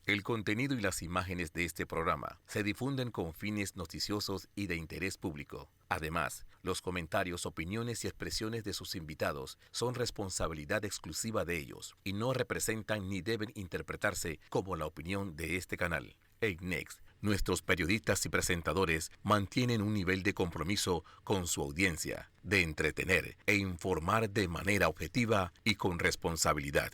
El contenido y las imágenes de este programa se difunden con fines noticiosos y de interés público. Además, los comentarios, opiniones y expresiones de sus invitados son responsabilidad exclusiva de ellos y no representan ni deben interpretarse como la opinión de este canal. En Next, nuestros periodistas y presentadores mantienen un nivel de compromiso con su audiencia, de entretener e informar de manera objetiva y con responsabilidad.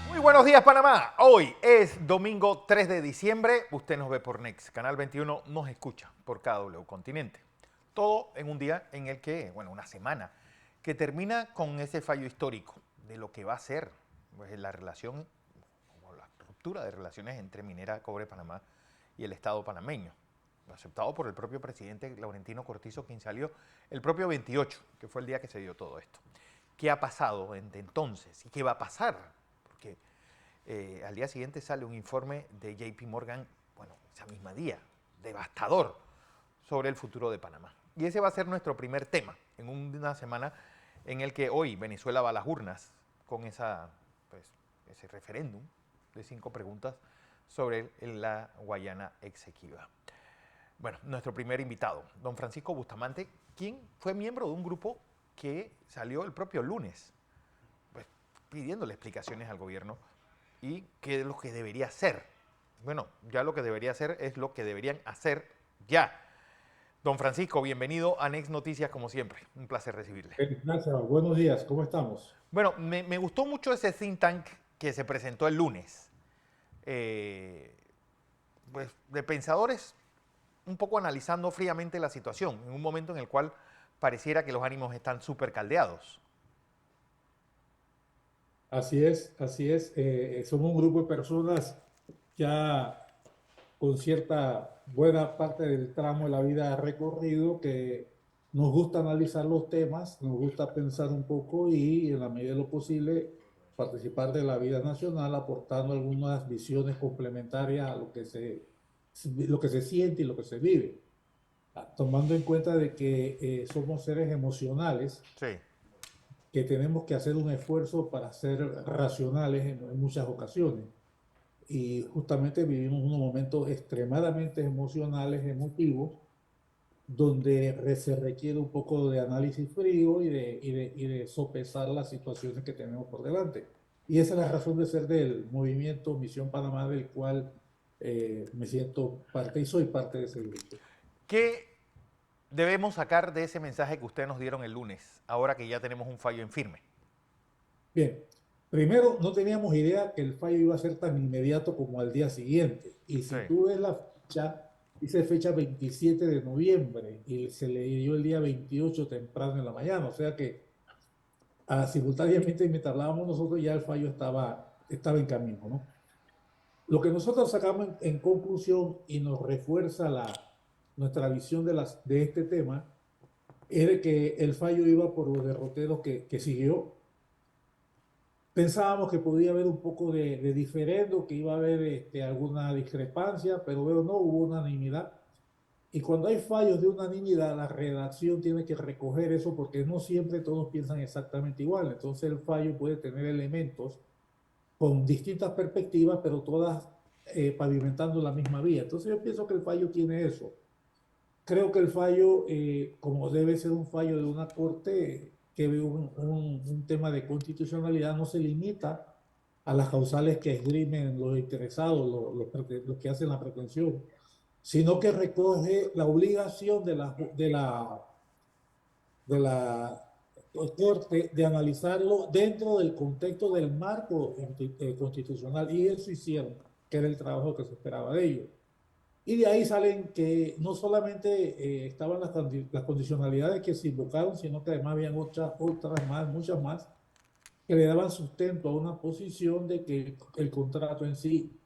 Muy buenos días, Panamá. Hoy es domingo 3 de diciembre. Usted nos ve por Next. Canal 21 nos escucha por KW Continente. Todo en un día en el que, bueno, una semana, que termina con ese fallo histórico de lo que va a ser pues, la relación o la ruptura de relaciones entre Minera Cobre Panamá y el Estado panameño, aceptado por el propio presidente Laurentino Cortizo, quien salió el propio 28, que fue el día que se dio todo esto. ¿Qué ha pasado desde entonces y qué va a pasar? Porque al día siguiente sale un informe de JP Morgan, bueno, ese mismo día, devastador, sobre el futuro de Panamá. Y ese va a ser nuestro primer tema en una semana en el que hoy Venezuela va a las urnas con pues, ese referéndum de 5 preguntas sobre la Guayana Exequiba. Bueno, nuestro primer invitado, don Francisco Bustamante, quien fue miembro de un grupo que salió el propio lunes, pues, pidiéndole explicaciones al gobierno y qué es lo que debería hacer. Bueno, ya lo que debería hacer es lo que deberían hacer ya. Don Francisco, bienvenido a Next Noticias como siempre. Un placer recibirle. Gracias, buenos días, ¿cómo estamos? Bueno, me gustó mucho ese think tank que se presentó el lunes. Pues de pensadores un poco analizando fríamente la situación, en un momento en el cual pareciera que los ánimos están súper caldeados. Así es. Somos un grupo de personas ya con cierta buena parte del tramo de la vida recorrido que nos gusta analizar los temas, nos gusta pensar un poco y en la medida de lo posible participar de la vida nacional aportando algunas visiones complementarias a lo que se siente y lo que se vive. Tomando en cuenta de que somos seres emocionales, Sí. que tenemos que hacer un esfuerzo para ser racionales en muchas ocasiones. Y justamente vivimos unos momentos extremadamente emocionales, emotivos, donde se requiere un poco de análisis frío y de sopesar las situaciones que tenemos por delante. Y esa es la razón de ser del movimiento Misión Panamá, del cual me siento parte y soy parte de ese grupo. ¿Qué debemos sacar de ese mensaje que ustedes nos dieron el lunes, ahora que ya tenemos un fallo en firme? Bien, primero no teníamos idea que el fallo iba a ser tan inmediato como al día siguiente. Y Sí. si tú ves la fecha, dice fecha 27 de noviembre y se le dio el día 28 temprano en la mañana. O sea que simultáneamente mientras hablábamos nosotros ya el fallo estaba en camino, ¿no? Lo que nosotros sacamos en conclusión y nos refuerza nuestra visión de este tema es de que el fallo iba por los derroteros que siguió. Pensábamos que podía haber un poco de diferendo, que iba a haber alguna discrepancia, pero veo no, hubo unanimidad. Y cuando hay fallos de unanimidad, la redacción tiene que recoger eso porque no siempre todos piensan exactamente igual. Entonces el fallo puede tener elementos con distintas perspectivas, pero todas pavimentando la misma vía. Entonces yo pienso que el fallo tiene eso. Creo que el fallo, como debe ser un fallo de una corte que ve un tema de constitucionalidad, no se limita a las causales que esgrimen los interesados, los que hacen la pretensión, sino que recoge la obligación de la corte de analizarlo dentro del contexto del marco constitucional. Y eso hicieron, que era el trabajo que se esperaba de ellos. Y de ahí salen que no solamente estaban las condicionalidades que se invocaron, sino que además habían otras más, muchas más, que le daban sustento a una posición de que el contrato en sí,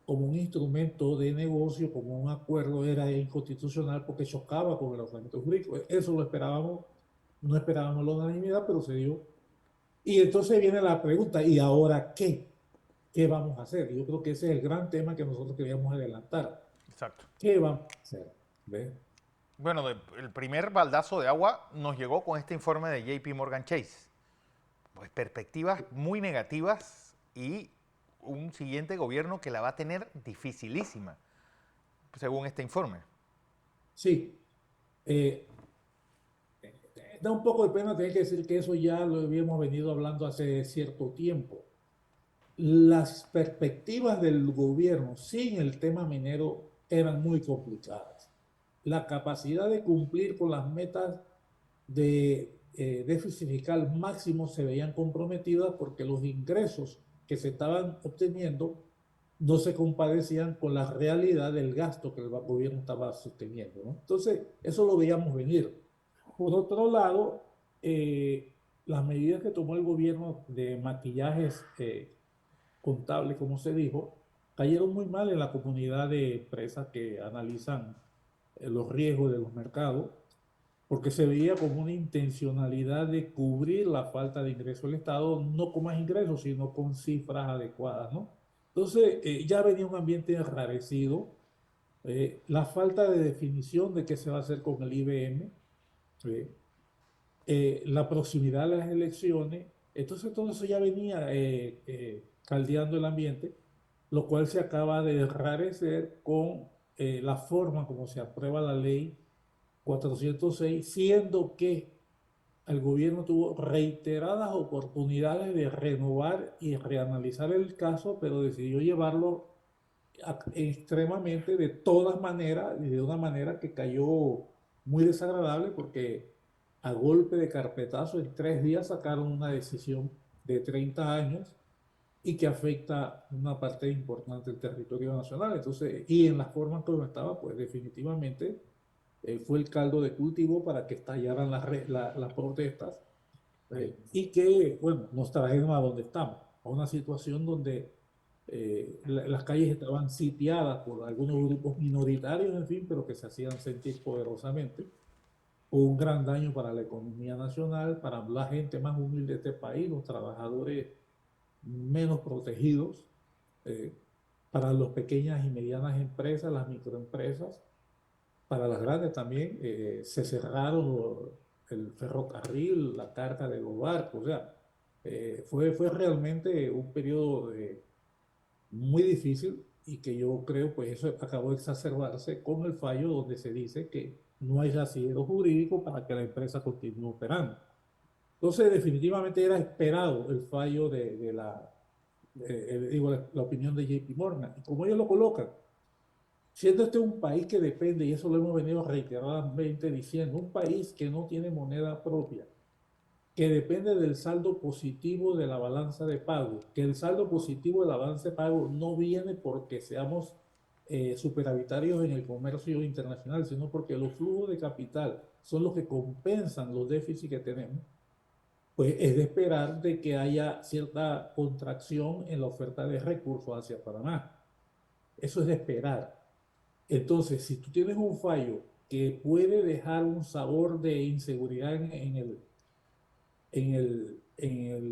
como un instrumento de negocio, como un acuerdo, era inconstitucional porque chocaba con el ordenamiento jurídico. Eso lo esperábamos, no esperábamos la unanimidad, pero se dio. Y entonces viene la pregunta, ¿y ahora qué? ¿Qué vamos a hacer? Yo creo que ese es el gran tema que nosotros queríamos adelantar. Exacto. ¿Qué vamos a hacer? ¿Ves? Bueno, el primer baldazo de agua nos llegó con este informe de JP Morgan Chase. Pues perspectivas muy negativas y un siguiente gobierno que la va a tener dificilísima, según este informe. Sí. Eh, Da un poco de pena tener que decir que eso ya lo habíamos venido hablando hace cierto tiempo. Las perspectivas del gobierno sin el tema minero eran muy complicadas. La capacidad de cumplir con las metas de déficit fiscal máximo se veían comprometidas porque los ingresos que se estaban obteniendo no se compadecían con la realidad del gasto que el gobierno estaba sosteniendo, ¿no? Entonces, eso lo veíamos venir. Por otro lado, las medidas que tomó el gobierno de maquillajes contables, como se dijo, cayeron muy mal en la comunidad de empresas que analizan los riesgos de los mercados, porque se veía como una intencionalidad de cubrir la falta de ingreso del Estado, no con más ingresos, sino con cifras adecuadas, ¿no? Entonces, ya venía un ambiente enrarecido, la falta de definición de qué se va a hacer con el IBM, eh, la proximidad a las elecciones, entonces todo eso ya venía caldeando el ambiente, lo cual se acaba de enrarecer con la forma como se aprueba la ley 406, siendo que el gobierno tuvo reiteradas oportunidades de renovar y reanalizar el caso, pero decidió llevarlo extremadamente de todas maneras y de una manera que cayó muy desagradable porque a golpe de carpetazo en 3 días sacaron una decisión de 30 años y que afecta una parte importante del territorio nacional. Entonces, y en la forma como estaba, pues definitivamente fue el caldo de cultivo para que estallaran las protestas y que, bueno, nos trajeron a donde estamos, a una situación donde las calles estaban sitiadas por algunos grupos minoritarios, en fin, pero que se hacían sentir poderosamente, con un gran daño para la economía nacional, para la gente más humilde de este país, los trabajadores menos protegidos, eh, para las pequeñas y medianas empresas, las microempresas, para las grandes también, se cerraron el ferrocarril, la carga de los barcos, o sea, fue realmente un periodo muy difícil y que yo creo pues eso acabó de exacerbarse con el fallo donde se dice que no hay rasiduo jurídico para que la empresa continúe operando. Entonces definitivamente era esperado el fallo de digo, la opinión de JP Morgan. Y como ellos lo colocan, siendo este un país que depende, y eso lo hemos venido reiteradamente diciendo, un país que no tiene moneda propia, que depende del saldo positivo de la balanza de pago, que el saldo positivo de la balanza de pago no viene porque seamos superavitarios en el comercio internacional, sino porque los flujos de capital son los que compensan los déficits que tenemos, pues es de esperar de que haya cierta contracción en la oferta de recursos hacia Panamá. Eso es de esperar. Entonces, si tú tienes un fallo que puede dejar un sabor de inseguridad en el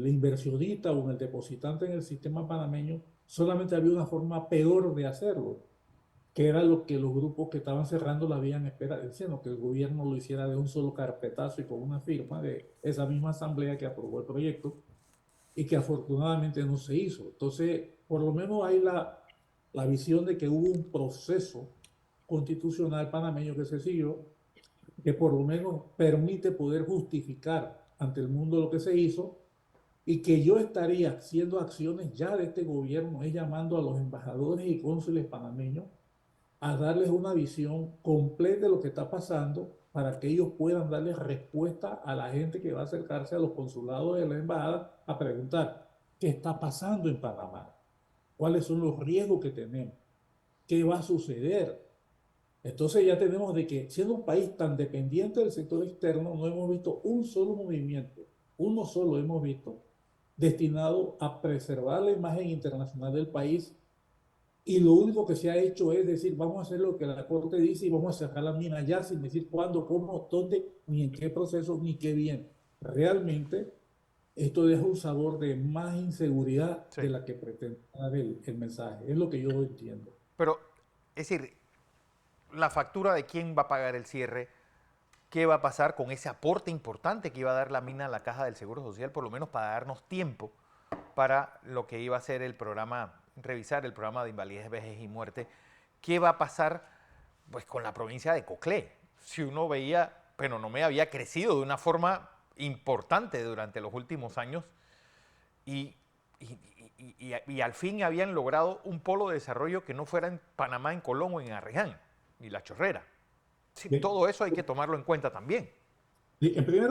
inversionista o en el depositante en el sistema panameño, solamente había una forma peor de hacerlo, que era lo que los grupos que estaban cerrando la habían esperado, diciendo que el gobierno lo hiciera de un solo carpetazo y con una firma de esa misma asamblea que aprobó el proyecto y que afortunadamente no se hizo. Entonces, por lo menos hay la visión de que hubo un proceso constitucional panameño que se siguió, que por lo menos permite poder justificar ante el mundo lo que se hizo y que yo estaría haciendo acciones ya de este gobierno, es llamando a los embajadores y cónsules panameños a darles una visión completa de lo que está pasando para que ellos puedan darle respuesta a la gente que va a acercarse a los consulados de la embajada a preguntar qué está pasando en Panamá, cuáles son los riesgos que tenemos, qué va a suceder. Entonces ya tenemos de que siendo un país tan dependiente del sector externo, no hemos visto un solo movimiento, uno solo hemos visto, destinado a preservar la imagen internacional del país. Y lo único que se ha hecho es decir, vamos a hacer lo que la Corte dice y vamos a sacar la mina ya sin decir cuándo, cómo, dónde, ni en qué proceso, ni qué bien. Realmente esto deja un sabor de más inseguridad Sí. de la que pretende dar el mensaje. Es lo que yo entiendo. Pero, es decir, la factura de quién va a pagar el cierre, qué va a pasar con ese aporte importante que iba a dar la mina a la caja del Seguro Social, por lo menos para darnos tiempo para lo que iba a ser el programa, revisar el programa de invalidez, vejez y muerte. ¿Qué va a pasar pues con la provincia de Coclé? Si uno veía, pero no me había crecido de una forma importante durante los últimos años y, y al fin habían logrado un polo de desarrollo que no fuera en Panamá, en Colón o en Arreján, ni La Chorrera. Sí, Bien. todo eso hay que tomarlo en cuenta también. En primer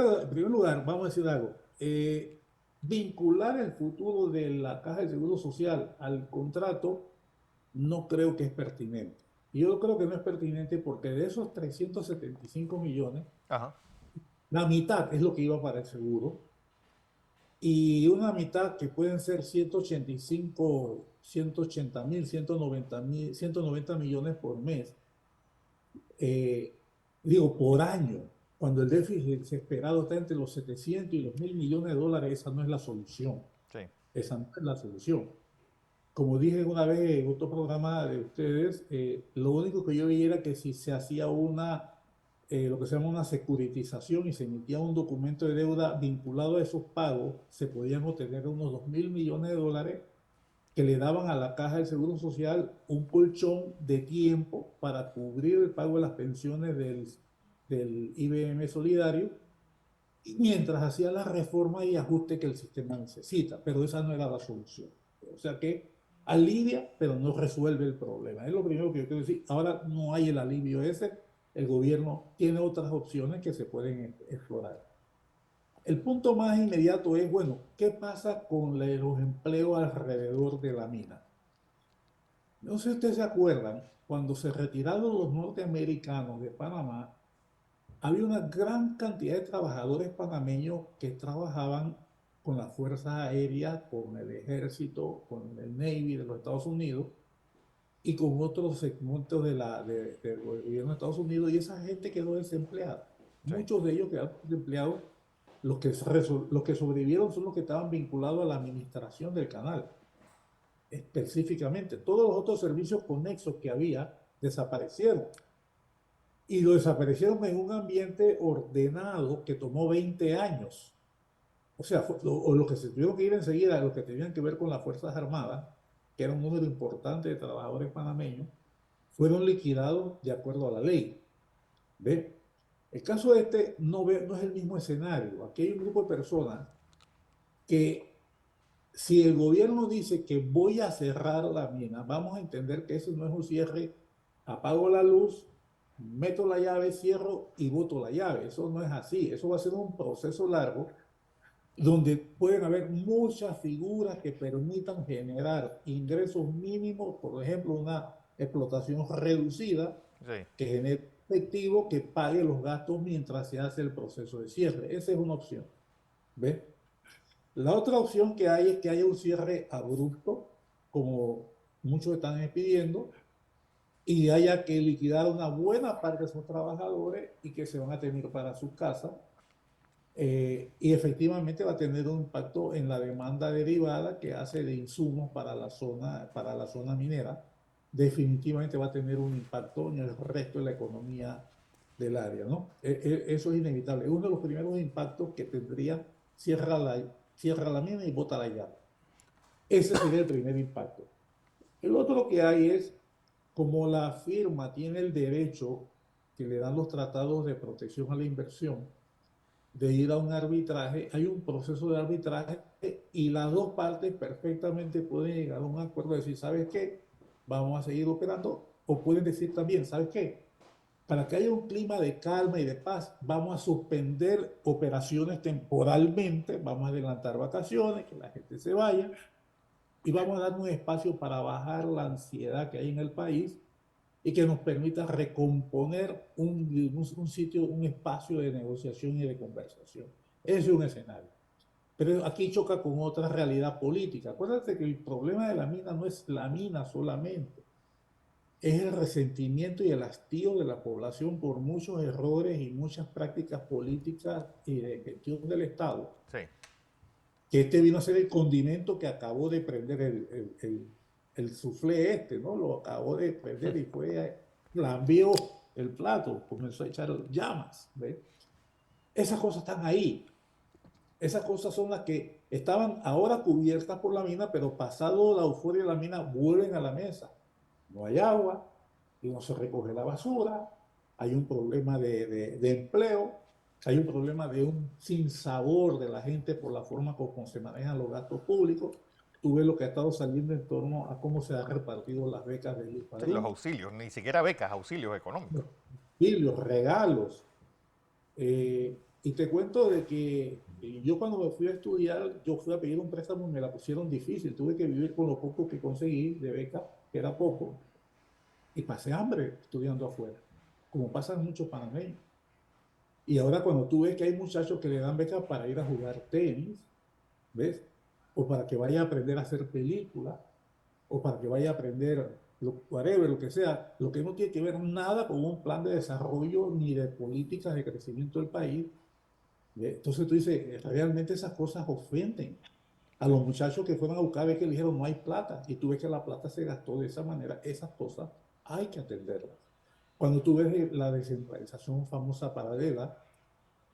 lugar, vamos a decir algo. Vincular el futuro de la Caja de Seguro Social al contrato no creo que es pertinente. Y yo creo que no es pertinente porque de esos 375 millones, Ajá. la mitad es lo que iba para el seguro y una mitad que pueden ser 185, 180 mil, 190 mil, 190 millones por mes, eh, digo, por año, cuando el déficit esperado está entre los 700 y los 1.000 millones de dólares, esa no es la solución. Sí. Esa no es la solución. Como dije una vez en otro programa de ustedes, lo único que yo veía era que si se hacía lo que se llama una securitización y se emitía un documento de deuda vinculado a esos pagos, se podían obtener unos 2.000 millones de dólares que le daban a la Caja del Seguro Social un colchón de tiempo para cubrir el pago de las pensiones del IBM Solidario, y mientras hacía la reforma y ajuste que el sistema necesita, pero esa no era la solución. O sea que alivia, pero no resuelve el problema. Es lo primero que yo quiero decir. Ahora no hay el alivio ese, el gobierno tiene otras opciones que se pueden explorar. El punto más inmediato es, bueno, ¿qué pasa con los empleos alrededor de la mina? No sé si ustedes se acuerdan, cuando se retiraron los norteamericanos de Panamá, había una gran cantidad de trabajadores panameños que trabajaban con las fuerzas aéreas, con el ejército, con el Navy de los Estados Unidos y con otros segmentos del gobierno de Estados Unidos, y esa gente quedó desempleada. Sí. Muchos de ellos quedaron desempleados. Los que sobrevivieron son los que estaban vinculados a la administración del canal. Específicamente, todos los otros servicios conexos que había desaparecieron. Y lo desaparecieron en un ambiente ordenado que tomó 20 años. O sea, los que se tuvieron que ir enseguida, los que tenían que ver con las Fuerzas Armadas, que era un número importante de trabajadores panameños, fueron liquidados de acuerdo a la ley. ¿Ve? El caso este no es el mismo escenario. Aquí hay un grupo de personas que, si el gobierno dice que voy a cerrar la mina, vamos a entender que eso no es un cierre, apago la luz, meto la llave, cierro y boto la llave. Eso no es así. Eso va a ser un proceso largo donde pueden haber muchas figuras que permitan generar ingresos mínimos, por ejemplo, una explotación reducida Sí. que genere efectivo que pague los gastos mientras se hace el proceso de cierre. Esa es una opción. ¿Ves? La otra opción que hay es que haya un cierre abrupto, como muchos están pidiendo, y haya que liquidar una buena parte de esos trabajadores y que se van a tener para sus casas. Y efectivamente va a tener un impacto en la demanda derivada que hace de insumos para la zona minera. Definitivamente va a tener un impacto en el resto de la economía del área, ¿no? Eso es inevitable. Uno de los primeros impactos que tendría, cierra la mina y bota la llave. Ese sería el primer impacto. El otro que hay es, como la firma tiene el derecho que le dan los tratados de protección a la inversión, de ir a un arbitraje, hay un proceso de arbitraje y las dos partes perfectamente pueden llegar a un acuerdo de decir, ¿sabes qué? Vamos a seguir operando. O pueden decir también, ¿sabes qué? Para que haya un clima de calma y de paz, vamos a suspender operaciones temporalmente, vamos a adelantar vacaciones, que la gente se vaya, y vamos a dar un espacio para bajar la ansiedad que hay en el país y que nos permita recomponer un sitio, un espacio de negociación y de conversación. Ese es un escenario. Pero aquí choca con otra realidad política. Acuérdate que el problema de la mina no es la mina solamente, es el resentimiento y el hastío de la población por muchos errores y muchas prácticas políticas y de gestión del Estado Sí. que este vino a ser el condimento que acabó de prender el soufflé este, ¿no? Lo acabó de prender y fue, lambió el plato, comenzó a echar llamas, ¿ves? Esas cosas están ahí. Esas cosas son las que estaban ahora cubiertas por la mina, pero pasado la euforia de la mina, vuelven a la mesa. No hay agua y no se recoge la basura, hay un problema de empleo, hay un problema de un sinsabor de la gente por la forma como se manejan los gastos públicos. Tú ves lo que ha estado saliendo en torno a cómo se han repartido las becas de Luis Sí, los Padín, auxilios, ni siquiera becas, auxilios económicos. los regalos. Y te cuento de que yo cuando me fui a estudiar, yo fui a pedir un préstamo y me la pusieron difícil. Tuve que vivir con lo poco que conseguí de beca, que era poco, y pasé hambre estudiando afuera, como pasan muchos panameños. Y ahora cuando tú ves que hay muchachos que le dan becas para ir a jugar tenis, ¿ves? O para que vaya a aprender a hacer películas, o para que vaya a aprender whatever, lo que sea, lo que no tiene que ver nada con un plan de desarrollo ni de políticas de crecimiento del país. Entonces tú dices, realmente esas cosas ofenden a los muchachos que fueron a buscar, ves que le dijeron no hay plata, y tú ves que la plata se gastó de esa manera, esas cosas hay que atenderlas. Cuando tú ves la descentralización famosa paralela,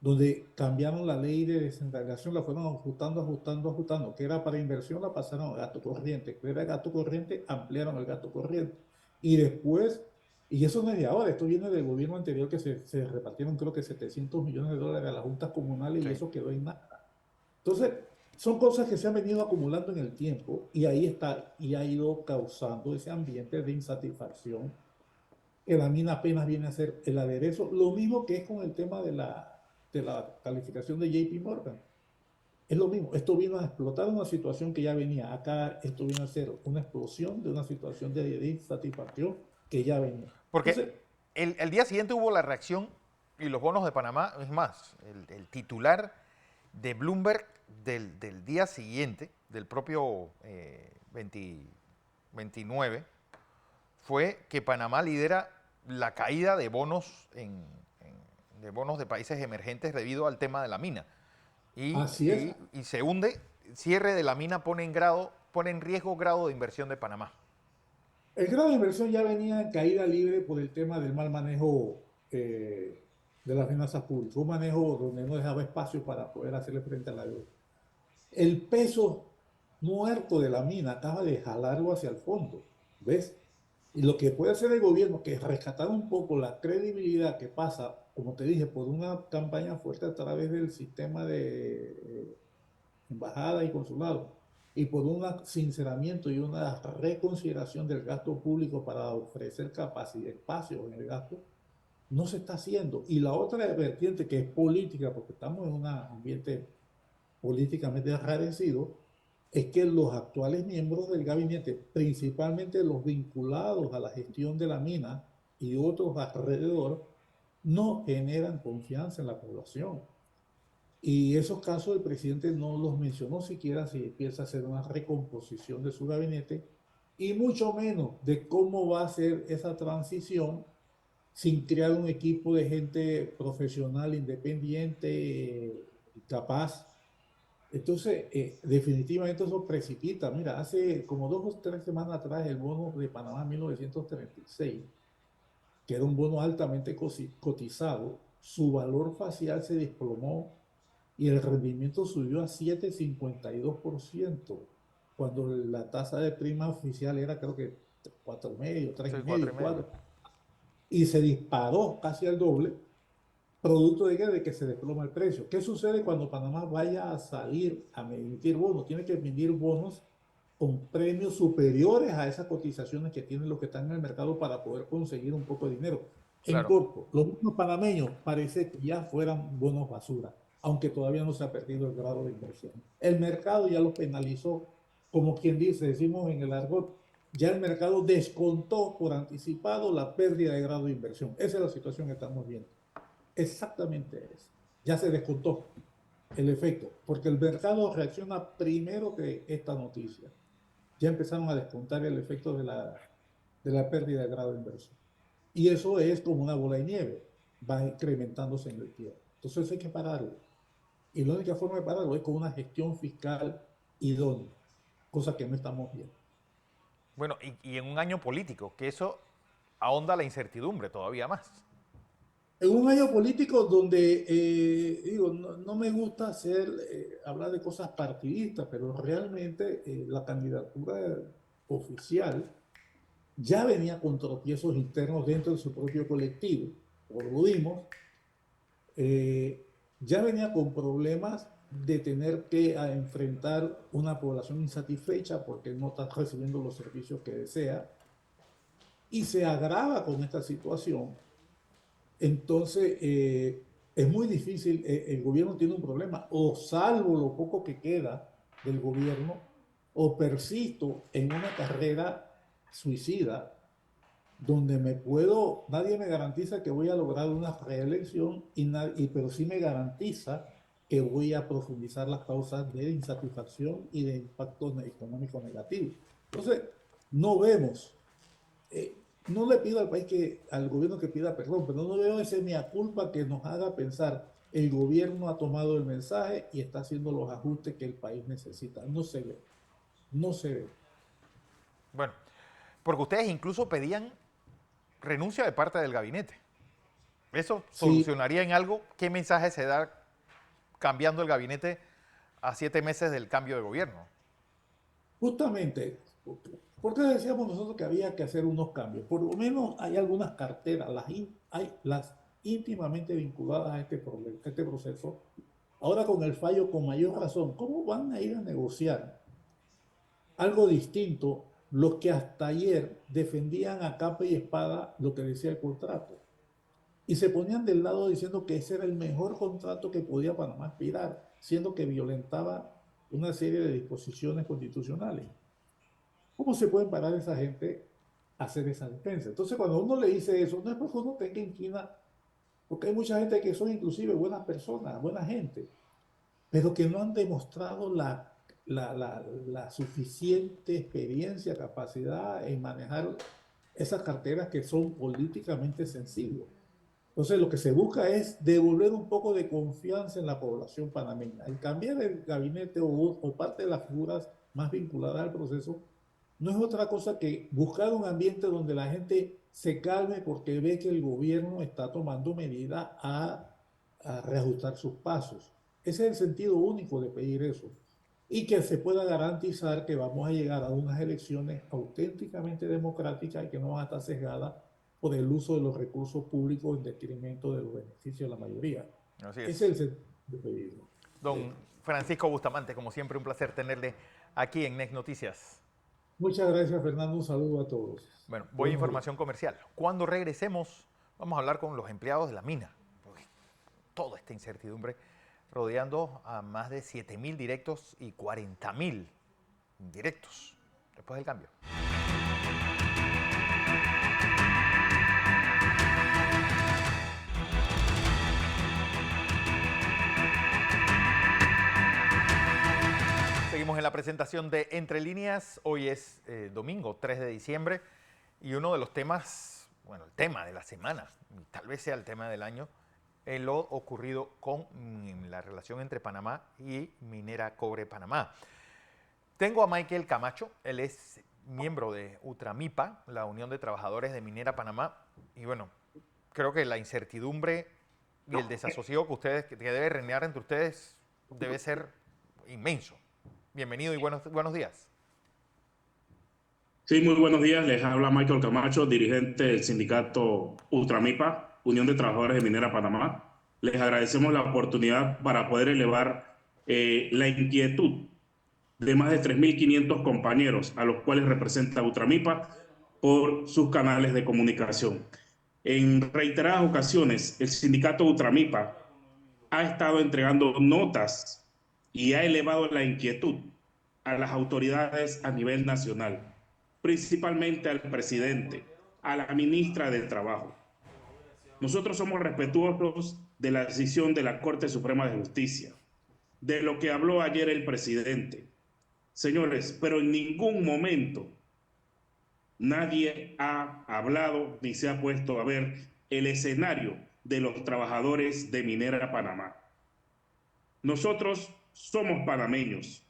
donde cambiaron la ley de descentralización, la fueron ajustando, ajustando, ajustando, que era para inversión, la pasaron a gasto corriente, que era gasto corriente, ampliaron el gasto corriente. Y después, y eso no es de ahora, esto viene del gobierno anterior que se repartieron creo que 700 millones de dólares a las juntas comunales y Sí. eso quedó en nada. Entonces, son cosas que se han venido acumulando en el tiempo y ahí está, y ha ido causando ese ambiente de insatisfacción que la mina apenas viene a ser el aderezo, lo mismo que es con el tema de la calificación de JP Morgan. Es lo mismo, esto vino a explotar una situación que ya venía. Acá esto vino a ser una explosión de una situación de insatisfacción que ya venía. Porque Entonces, el día siguiente hubo la reacción y los bonos de Panamá, es más, el titular de Bloomberg del día siguiente, del propio 29, fue que Panamá lidera la caída de bonos de bonos de países emergentes debido al tema de la mina. así es. Y se hunde, cierre de la mina pone en riesgo grado de inversión de Panamá. El grado de inversión ya venía en caída libre por el tema del mal manejo de las finanzas públicas, un manejo donde no dejaba espacio para poder hacerle frente a la deuda. El peso muerto de la mina acaba de jalarlo hacia el fondo, ¿ves? Y lo que puede hacer el gobierno, que es rescatar un poco la credibilidad que pasa, como te dije, por una campaña fuerte a través del sistema de embajada y consulado, y por un sinceramiento y una reconsideración del gasto público para ofrecer capacidad, espacio en el gasto, no se está haciendo. Y la otra vertiente que es política, porque estamos en un ambiente políticamente enrarecido, es que los actuales miembros del gabinete, principalmente los vinculados a la gestión de la mina y otros alrededor, no generan confianza en la población. Y esos casos el presidente no los mencionó siquiera si empieza a hacer una recomposición de su gabinete y mucho menos de cómo va a ser esa transición sin crear un equipo de gente profesional, independiente, capaz. Entonces, definitivamente eso precipita. Mira, hace como 2 o 3 semanas atrás el bono de Panamá 1936, que era un bono altamente cotizado, su valor facial se desplomó y el rendimiento subió a 7,52%, cuando la tasa de prima oficial era creo que 4,5, tres Sí, y cuatro y medio, medio. 4, y se disparó casi al doble, producto de que se desploma el precio. ¿Qué sucede cuando Panamá vaya a salir a emitir bonos? Tiene que emitir bonos con premios superiores a esas cotizaciones que tienen los que están en el mercado para poder conseguir un poco de dinero. En Claro. corto, los bonos panameños parece que ya fueran bonos basura, aunque todavía no se ha perdido el grado de inversión. El mercado ya lo penalizó, como quien dice, decimos en el argot, ya el mercado descontó por anticipado la pérdida de grado de inversión. Esa es la situación que estamos viendo. Exactamente eso. Ya se descontó el efecto, porque el mercado reacciona primero que esta noticia. Ya empezaron a descontar el efecto de la pérdida de grado de inversión. Y eso es como una bola de nieve, va incrementándose en el tiempo. Entonces hay que pararlo. Y la única forma de pararlo es con una gestión fiscal idónea, cosa que no estamos viendo. Bueno, y en un año político, que eso ahonda la incertidumbre todavía más. En un año político donde, digo, no me gusta hablar de cosas partidistas, pero realmente la candidatura oficial ya venía con tropiezos internos dentro de su propio colectivo, como lo vimos, eh, ya venía con problemas de tener que enfrentar una población insatisfecha porque no está recibiendo los servicios que desea, y se agrava con esta situación. Entonces, es muy difícil, el gobierno tiene un problema, o salvo lo poco que queda del gobierno, o persisto en una carrera suicida donde nadie me garantiza que voy a lograr una reelección, pero sí me garantiza que voy a profundizar las causas de insatisfacción y de impacto económico negativo. Entonces, no vemos, no le pido al gobierno que pida perdón, pero no veo ese mea culpa que nos haga pensar el gobierno ha tomado el mensaje y está haciendo los ajustes que el país necesita. No se ve, no se ve. Bueno, porque ustedes incluso pedían renuncia de parte del gabinete. ¿Eso Sí, solucionaría en algo? ¿Qué mensaje se da cambiando el gabinete a 7 meses del cambio de gobierno? justamente, ¿por qué decíamos nosotros que había que hacer unos cambios? Por lo menos hay algunas carteras, hay las íntimamente vinculadas a este problema, a este proceso. Ahora con el fallo, con mayor razón, ¿cómo van a ir a negociar algo distinto los que hasta ayer defendían a capa y espada lo que decía el contrato? Y se ponían del lado diciendo que ese era el mejor contrato que podía Panamá aspirar, siendo que violentaba una serie de disposiciones constitucionales. ¿Cómo se puede parar esa gente a hacer esa defensa? Entonces, cuando uno le dice eso, no es porque uno tenga inquina, porque hay mucha gente que son inclusive buenas personas, buena gente, pero que no han demostrado la suficiente experiencia, capacidad en manejar esas carteras que son políticamente sensibles. Entonces, lo que se busca es devolver un poco de confianza en la población panameña. El cambiar el gabinete o parte de las figuras más vinculadas al proceso no es otra cosa que buscar un ambiente donde la gente se calme porque ve que el gobierno está tomando medidas a reajustar sus pasos. Ese es el sentido único de pedir eso. Y que se pueda garantizar que vamos a llegar a unas elecciones auténticamente democráticas y que no van a estar sesgadas por el uso de los recursos públicos en detrimento de los beneficios de la mayoría. Así Ese es. es el sentido de pedirlo. Don Francisco Bustamante, como siempre, un placer tenerle aquí en NEC Noticias. Muchas gracias, Fernando. Un saludo a todos. Bueno, voy a Buenos días. información comercial. Cuando regresemos, vamos a hablar con los empleados de la mina. Porque toda esta incertidumbre rodeando a más de 7.000 directos y 40.000 indirectos. Después del cambio. Seguimos en la presentación de Entre Líneas. Hoy es domingo 3 de diciembre y uno de los temas, bueno, el tema de la semana, tal vez sea el tema del año, lo ocurrido con la relación entre Panamá y Minera Cobre Panamá. Tengo a Michael Camacho, él es miembro de Ultramipa, la Unión de Trabajadores de Minera Panamá, y bueno, creo que la incertidumbre y el desasosiego que debe reinar entre ustedes debe ser inmenso. Bienvenido y buenos días. Sí, muy buenos días. Les habla Michael Camacho, dirigente del sindicato Ultramipa, Unión de Trabajadores de Minera Panamá. Les agradecemos la oportunidad para poder elevar la inquietud de más de 3.500 compañeros a los cuales representa Ultramipa por sus canales de comunicación. En reiteradas ocasiones, el sindicato Ultramipa ha estado entregando notas y ha elevado la inquietud a las autoridades a nivel nacional, principalmente al presidente, a la ministra del Trabajo. Nosotros somos respetuosos de la decisión de la Corte Suprema de Justicia, de lo que habló ayer el presidente. Señores, pero en ningún momento nadie ha hablado ni se ha puesto a ver el escenario de los trabajadores de Minera Panamá. Nosotros somos panameños,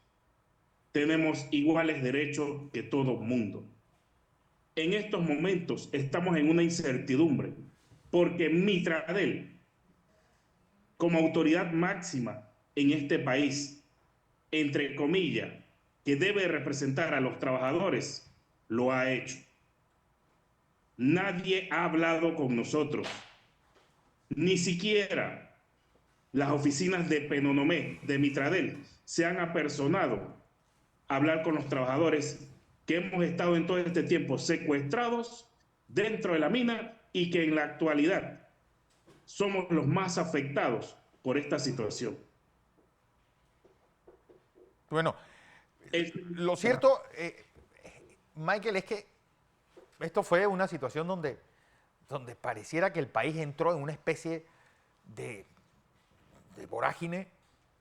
tenemos iguales derechos que todo mundo. En estos momentos estamos en una incertidumbre porque Mitradel, como autoridad máxima en este país, entre comillas, que debe representar a los trabajadores, lo ha hecho. Nadie ha hablado con nosotros, ni siquiera las oficinas de Penonomé, de Mitradel, se han apersonado a hablar con los trabajadores que hemos estado en todo este tiempo secuestrados dentro de la mina y que en la actualidad somos los más afectados por esta situación. Bueno, lo cierto, Michael, es que esto fue una situación donde pareciera que el país entró en una especie de vorágine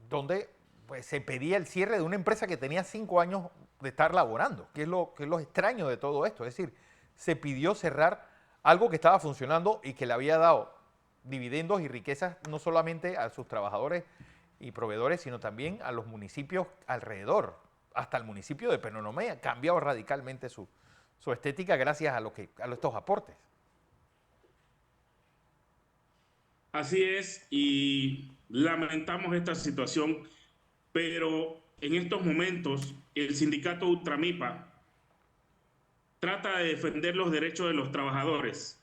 donde pues, se pedía el cierre de una empresa que tenía 5 años de estar laborando, que es lo extraño de todo esto. Es decir, se pidió cerrar algo que estaba funcionando y que le había dado dividendos y riquezas no solamente a sus trabajadores y proveedores, sino también a los municipios alrededor. Hasta el municipio de Penonomé ha cambiado radicalmente su estética gracias a estos aportes. Así es, y lamentamos esta situación, pero en estos momentos el sindicato Ultramipa trata de defender los derechos de los trabajadores.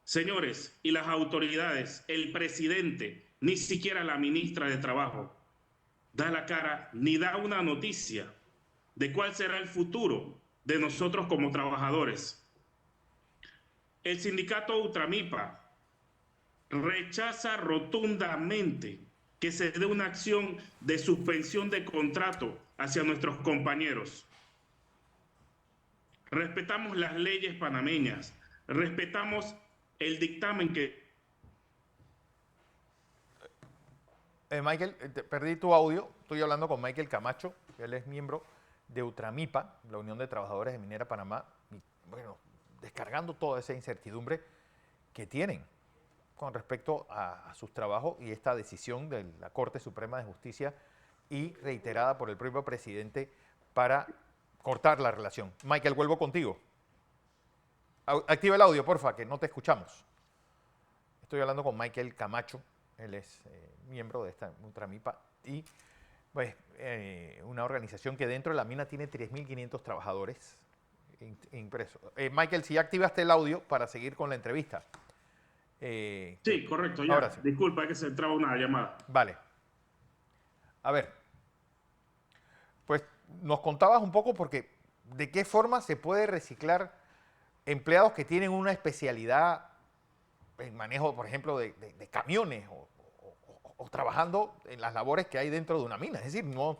Señores, y las autoridades, el presidente, ni siquiera la ministra de Trabajo, da la cara ni da una noticia de cuál será el futuro de nosotros como trabajadores. El sindicato Ultramipa rechaza rotundamente que se dé una acción de suspensión de contrato hacia nuestros compañeros. Respetamos las leyes panameñas, respetamos el dictamen que... Michael, perdí tu audio. Estoy hablando con Michael Camacho, él es miembro de Ultramipa, la Unión de Trabajadores de Minera Panamá, y bueno, descargando toda esa incertidumbre que tienen con respecto a sus trabajos y esta decisión de la Corte Suprema de Justicia y reiterada por el propio presidente para cortar la relación. Michael, vuelvo contigo. Activa el audio, porfa, que no te escuchamos. Estoy hablando con Michael Camacho, él es miembro de esta Ultramipa y pues, una organización que dentro de la mina tiene 3.500 trabajadores impresos. Michael, si ya activaste el audio para seguir con la entrevista. Sí, correcto, ya. Ahora sí. Disculpa, es que se entraba una llamada. Vale. A ver, pues nos contabas un poco porque de qué forma se puede reciclar empleados que tienen una especialidad en manejo, por ejemplo, de camiones o trabajando en las labores que hay dentro de una mina. Es decir, no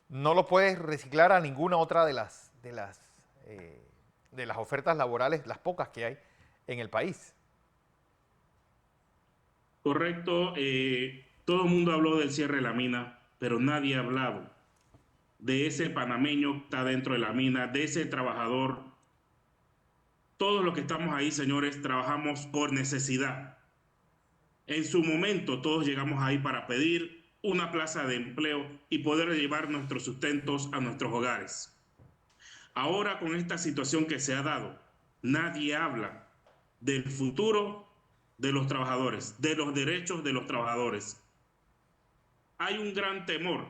lo puedes reciclar a ninguna otra de las ofertas laborales, las pocas que hay en el país. Correcto, todo el mundo habló del cierre de la mina, pero nadie ha hablado de ese panameño que está dentro de la mina, de ese trabajador. Todos los que estamos ahí, señores, trabajamos por necesidad. En su momento todos llegamos ahí para pedir una plaza de empleo y poder llevar nuestros sustentos a nuestros hogares. Ahora con esta situación que se ha dado, nadie habla del futuro de los trabajadores, de los derechos de los trabajadores. Hay un gran temor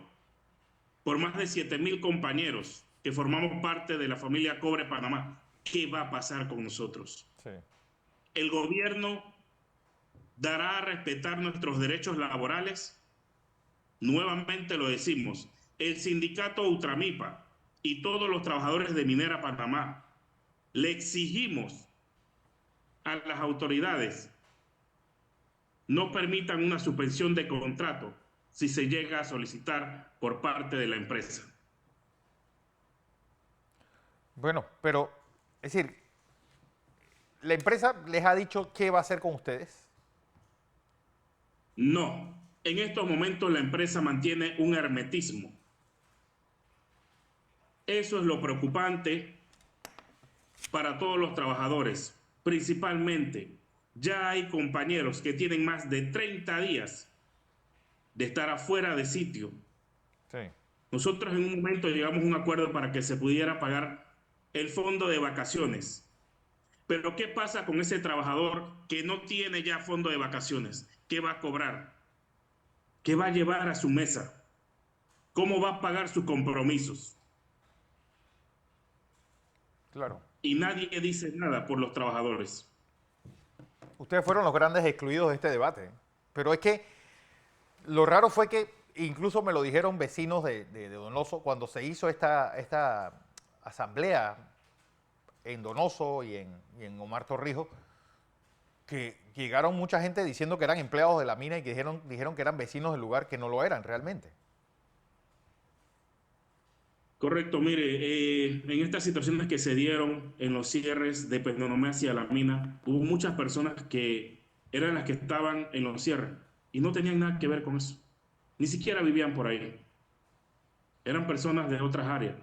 por más de 7,000 compañeros que formamos parte de la familia Cobre Panamá. ¿Qué va a pasar con nosotros? Sí. El gobierno dará a respetar nuestros derechos laborales. Nuevamente lo decimos, el sindicato Ultramipa y todos los trabajadores de Minera Panamá le exigimos a las autoridades no permitan una suspensión de contrato si se llega a solicitar por parte de la empresa. Bueno, pero, es decir, ¿la empresa les ha dicho qué va a hacer con ustedes? No, en estos momentos la empresa mantiene un hermetismo. Eso es lo preocupante para todos los trabajadores, principalmente. Ya hay compañeros que tienen más de 30 días de estar afuera de sitio. Sí. Nosotros en un momento llegamos a un acuerdo para que se pudiera pagar el fondo de vacaciones. Pero ¿qué pasa con ese trabajador que no tiene ya fondo de vacaciones? ¿Qué va a cobrar? ¿Qué va a llevar a su mesa? ¿Cómo va a pagar sus compromisos? Claro. Y nadie dice nada por los trabajadores. Ustedes fueron los grandes excluidos de este debate. Pero es que lo raro fue que, incluso me lo dijeron vecinos de Donoso, cuando se hizo esta asamblea en Donoso y en Omar Torrijos, que llegaron mucha gente diciendo que eran empleados de la mina y que dijeron que eran vecinos del lugar, que no lo eran realmente. Correcto, mire, en estas situaciones que se dieron en los cierres de Penonomé hacia la mina, hubo muchas personas que eran las que estaban en los cierres y no tenían nada que ver con eso. Ni siquiera vivían por ahí. Eran personas de otras áreas.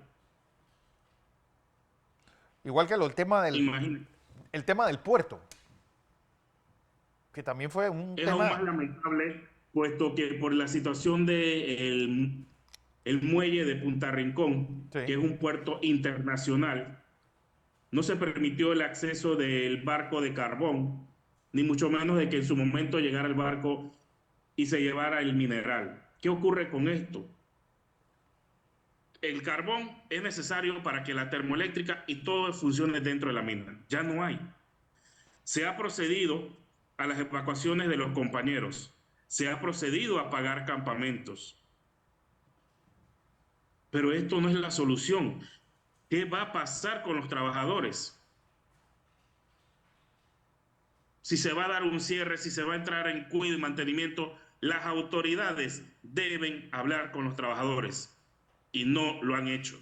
Igual que Imagínate. el tema del puerto, que también fue un Es aún más tema... lamentable, puesto que por la situación de el muelle de Punta Rincón, Sí. que es un puerto internacional, no se permitió el acceso del barco de carbón, ni mucho menos de que en su momento llegara el barco y se llevara el mineral. ¿Qué ocurre con esto? El carbón es necesario para que la termoeléctrica y todo funcione dentro de la mina. Ya no hay. Se ha procedido a las evacuaciones de los compañeros. Se ha procedido a pagar campamentos. Pero esto no es la solución. ¿Qué va a pasar con los trabajadores? Si se va a dar un cierre, si se va a entrar en cuidado y mantenimiento, las autoridades deben hablar con los trabajadores y no lo han hecho.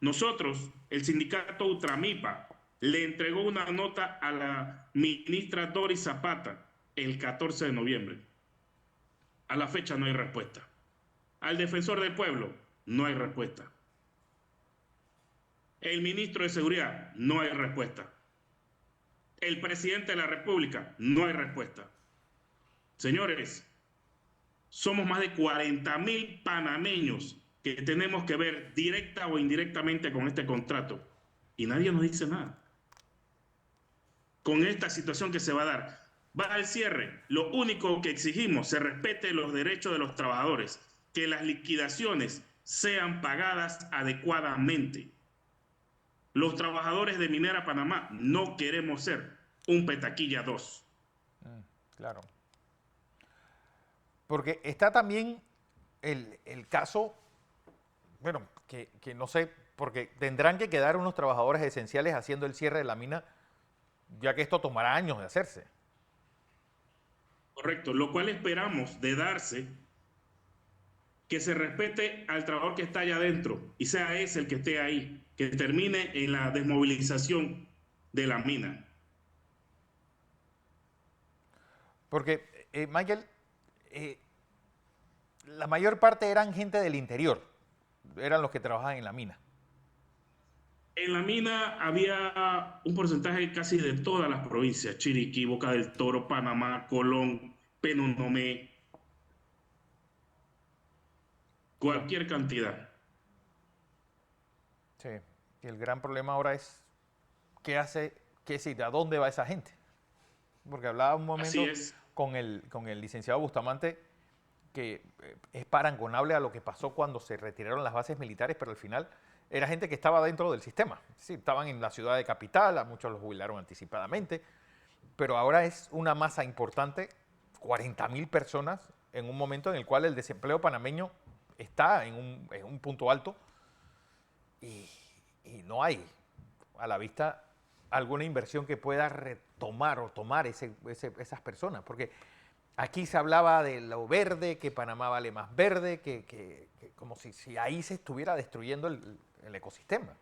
Nosotros, el sindicato Ultramipa, le entregó una nota a la ministra Doris Zapata el 14 de noviembre. A la fecha no hay respuesta. Al defensor del pueblo no hay respuesta. El ministro de Seguridad no hay respuesta. El presidente de la República no hay respuesta. Señores, somos más de 40.000 panameños que tenemos que ver directa o indirectamente con este contrato y nadie nos dice nada. Con esta situación que se va a dar, va al cierre. Lo único que exigimos, se respete los derechos de los trabajadores, que las liquidaciones sean pagadas adecuadamente. Los trabajadores de Minera Panamá no queremos ser un Petaquilla 2. Claro. Porque está también el caso, bueno, que no sé, porque tendrán que quedar unos trabajadores esenciales haciendo el cierre de la mina, ya que esto tomará años de hacerse. Correcto, lo cual esperamos de darse, que se respete al trabajador que está allá adentro y sea ese el que esté ahí, que termine en la desmovilización de la mina. Porque, Michael, la mayor parte eran gente del interior, eran los que trabajaban en la mina. En la mina había un porcentaje casi de todas las provincias: Chiriquí, Boca del Toro, Panamá, Colón, Penonomé, cualquier cantidad. Sí, y el gran problema ahora es qué hace, a dónde va esa gente. Porque hablaba un momento con el licenciado Bustamante que es parangonable a lo que pasó cuando se retiraron las bases militares, pero al final era gente que estaba dentro del sistema. Sí, estaban en la ciudad de capital, a muchos los jubilaron anticipadamente, pero ahora es una masa importante, 40.000 personas, en un momento en el cual el desempleo panameño está en un punto alto y no hay a la vista alguna inversión que pueda retomar o tomar esas personas, porque aquí se hablaba de lo verde, que Panamá vale más verde, que como si ahí se estuviera destruyendo el ecosistema.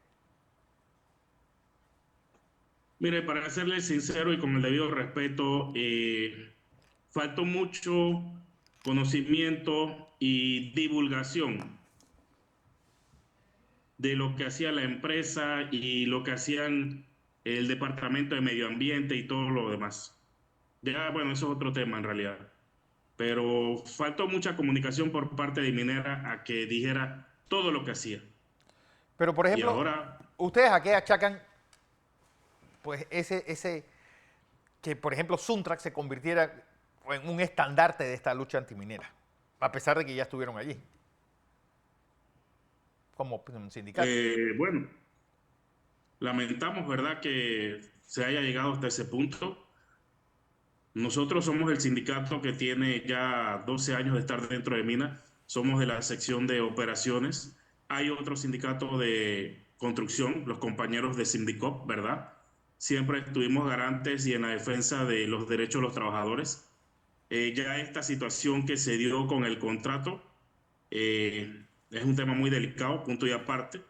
Mire, para serle sincero y con el debido respeto, faltó mucho conocimiento y divulgación de lo que hacía la empresa y lo que hacían el Departamento de Medio Ambiente y todo lo demás. Ya, bueno, eso es otro tema en realidad. pero faltó mucha comunicación por parte de Minera a que dijera todo lo que hacía. Pero, por Y ejemplo, ahora, ¿ustedes a qué achacan pues que, por ejemplo, Suntrax se convirtiera en un estandarte de esta lucha antiminera, a pesar de que ya estuvieron allí, como un sindicato? bueno, lamentamos, ¿verdad?, que se haya llegado hasta ese punto. Nosotros somos el sindicato que tiene ya 12 años de estar dentro de Mina. Somos de la sección de operaciones. Hay otro sindicato de construcción, los compañeros de Sindicop, ¿verdad? Siempre estuvimos garantes y en la defensa de los derechos de los trabajadores. Ya esta situación que se dio con el contrato es un tema muy delicado, punto y aparte,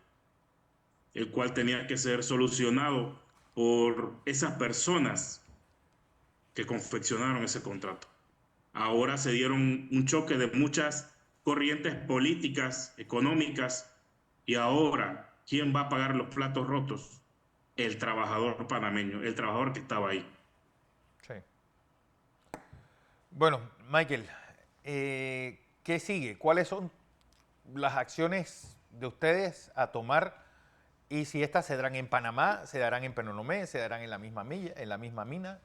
el cual tenía que ser solucionado por esas personas que confeccionaron ese contrato. Ahora se dieron un choque de muchas corrientes políticas, económicas, y ahora, ¿quién va a pagar los platos rotos? El trabajador panameño, el trabajador que estaba ahí. Sí. Bueno, Michael, ¿qué sigue? ¿Cuáles son las acciones de ustedes a tomar? Y si estas se darán en Panamá, se darán en Penonomé, se darán en la misma milla, en la misma mina.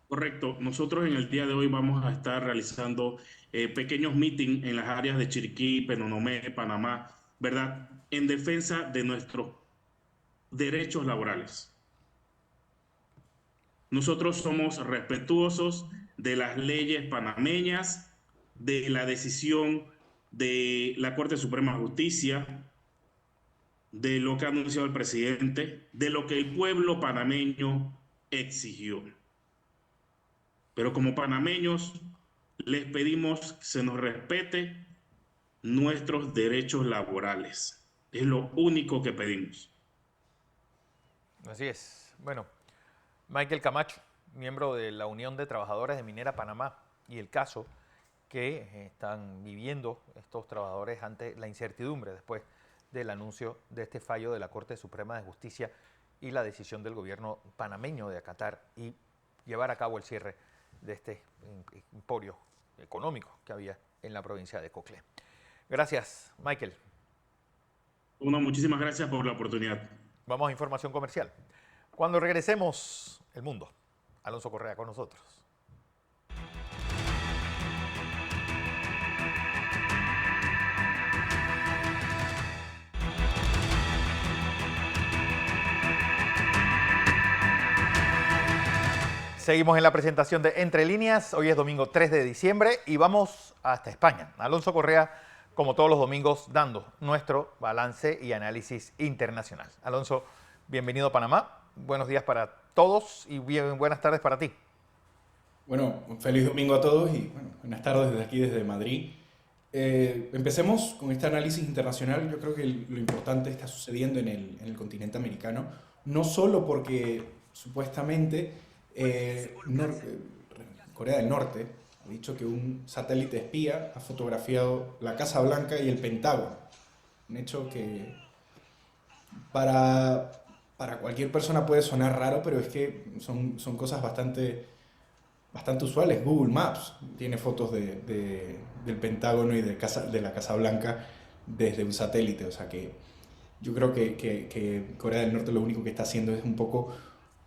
Correcto. Nosotros en el día de hoy vamos a estar realizando pequeños meetings en las áreas de Chiriquí, Penonomé, Panamá, ¿verdad? En defensa de nuestros derechos laborales. Nosotros somos respetuosos de las leyes panameñas, de la decisión de la Corte Suprema de Justicia, de lo que ha anunciado el presidente, de lo que el pueblo panameño exigió. Pero como panameños les pedimos que se nos respete nuestros derechos laborales. Es lo único que pedimos. Así es. Bueno, Michael Camacho, miembro de la Unión de Trabajadores de Minera Panamá, y el caso que están viviendo estos trabajadores ante la incertidumbre después del anuncio de este fallo de la Corte Suprema de Justicia y la decisión del gobierno panameño de acatar y llevar a cabo el cierre de este emporio económico que había en la provincia de Coclé. Gracias, Michael. Muchísimas gracias por la oportunidad. Vamos a información comercial. Cuando regresemos, el mundo. Alonso Correa con nosotros. Seguimos en la presentación de Entre Líneas. Hoy es domingo 3 de diciembre y vamos hasta España. Alonso Correa, como todos los domingos, dando nuestro balance y análisis internacional. Alonso, bienvenido a Panamá. Buenos días para todos y buenas tardes para ti. Bueno, un feliz domingo a todos y bueno, buenas tardes desde aquí, desde Madrid. Empecemos con este análisis internacional. Yo creo que lo importante está sucediendo en el continente americano, no solo porque supuestamente Corea del Norte ha dicho que un satélite espía ha fotografiado la Casa Blanca y el Pentágono. Un hecho que para cualquier persona puede sonar raro, pero es que son cosas bastante usuales. Google Maps tiene fotos del Pentágono y de la Casa Blanca desde un satélite. O sea que yo creo que Corea del Norte lo único que está haciendo es un poco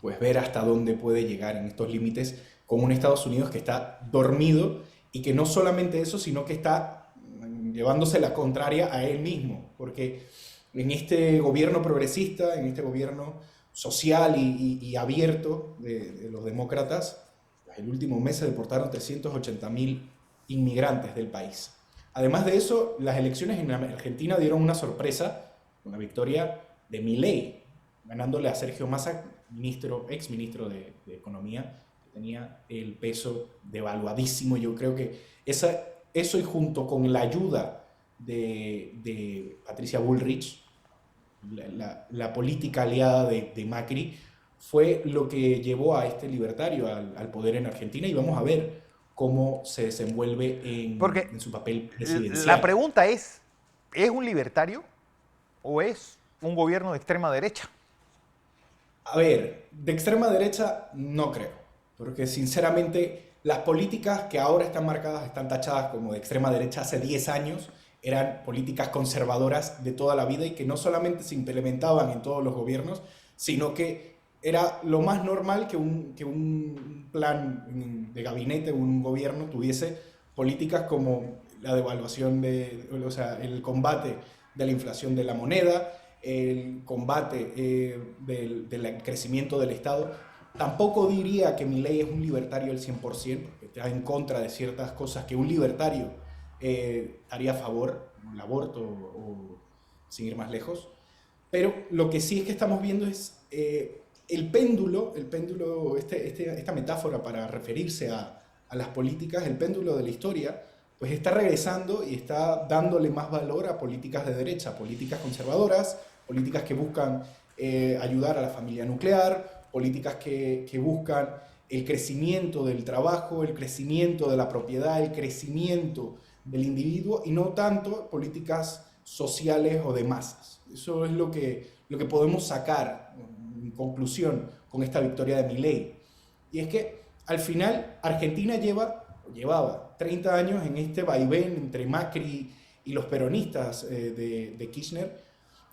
pues ver hasta dónde puede llegar en estos límites con un Estados Unidos que está dormido y que no solamente eso, sino que está llevándose la contraria a él mismo, porque en este gobierno progresista, en este gobierno social y abierto de los demócratas, el último mes se deportaron 380.000 inmigrantes del país. Además de eso, las elecciones en Argentina dieron una sorpresa, una victoria de Milei, ganándole a Sergio Massa, ex ministro de Economía, que tenía el peso devaluadísimo. Yo creo que eso y junto con la ayuda de Patricia Bullrich, la política aliada de Macri, fue lo que llevó a este libertario al poder en Argentina, y vamos a ver cómo se desenvuelve en su papel presidencial. La pregunta es un libertario o es un gobierno de extrema derecha? A ver, de extrema derecha no creo, porque sinceramente las políticas que ahora están marcadas, están tachadas como de extrema derecha hace 10 años, eran políticas conservadoras de toda la vida y que no solamente se implementaban en todos los gobiernos, sino que era lo más normal que un plan de gabinete, un gobierno tuviese políticas como la devaluación o sea, el combate de la inflación de la moneda, el combate del crecimiento del Estado. Tampoco diría que Milei es un libertario al 100%, porque está en contra de ciertas cosas que un libertario estaría a favor, como el aborto o sin ir más lejos. Pero lo que sí es que estamos viendo es el péndulo, esta metáfora para referirse a las políticas, el péndulo de la historia, pues está regresando y está dándole más valor a políticas de derecha, políticas conservadoras, políticas que buscan ayudar a la familia nuclear, políticas que buscan el crecimiento del trabajo, el crecimiento de la propiedad, el crecimiento del individuo y no tanto políticas sociales o de masas. Eso es lo que podemos sacar en conclusión con esta victoria de Milei. Y es que al final Argentina llevaba 30 años en este vaivén entre Macri y los peronistas de Kirchner,